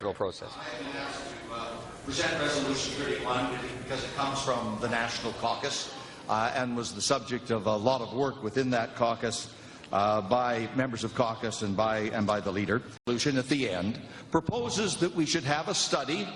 process. I've been asked to present Resolution 31 because it comes from the National Caucus and was the subject of a lot of work within that caucus by members of caucus and by the leader. Resolution at the end proposes that we should have a study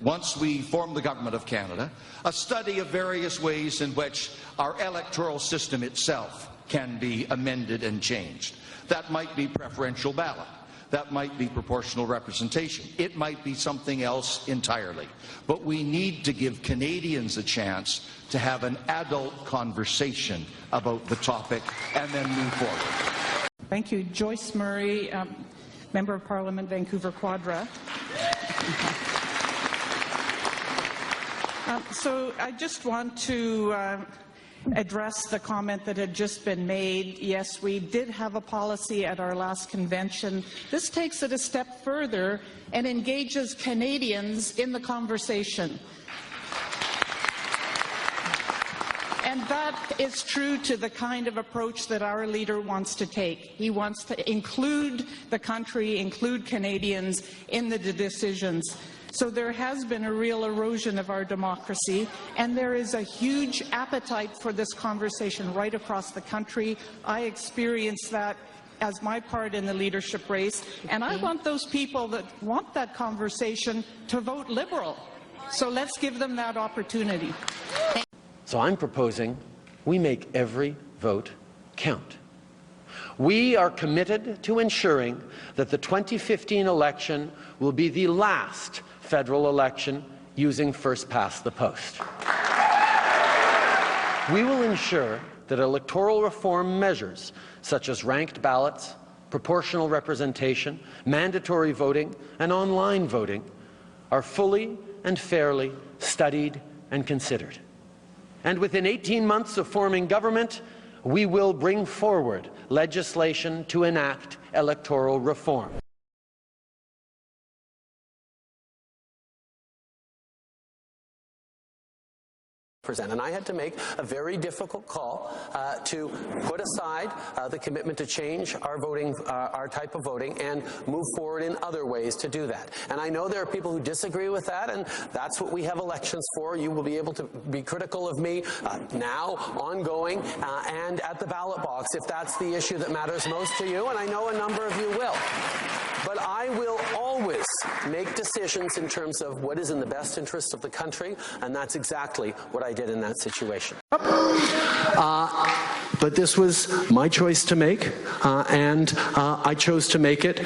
once we form the Government of Canada, a study of various ways in which our electoral system itself can be amended and changed. That might be preferential ballot. That might be proportional representation. It might be something else entirely. But we need to give Canadians a chance to have an adult conversation about the topic and then move forward. Thank you. Joyce Murray, Member of Parliament, Vancouver Quadra. So I just want to address the comment that had just been made. Yes, we did have a policy at our last convention. This takes it a step further and engages Canadians in the conversation. And that is true to the kind of approach that our leader wants to take. He wants to include the country, include Canadians in the decisions. So there has been a real erosion of our democracy, and there is a huge appetite for this conversation right across the country. I experienced that as my part in the leadership race, and I want those people that want that conversation to vote Liberal. So let's give them that opportunity. So I'm proposing we make every vote count. We are committed to ensuring that the 2015 election will be the last federal election using first-past-the-post. We will ensure that electoral reform measures such as ranked ballots, proportional representation, mandatory voting, and online voting are fully and fairly studied and considered. And within 18 months of forming government, we will bring forward legislation to enact electoral reform. And I had to make a very difficult call to put aside the commitment to change our voting, our type of voting, and move forward in other ways to do that. And I know there are people who disagree with that, and that's what we have elections for. You will be able to be critical of me now, ongoing, and at the ballot box if that's the issue that matters most to you, and I know a number of you will. But I will always make decisions in terms of what is in the best interest of the country, and that's exactly what I did in that situation. But this was my choice to make, and I chose to make it.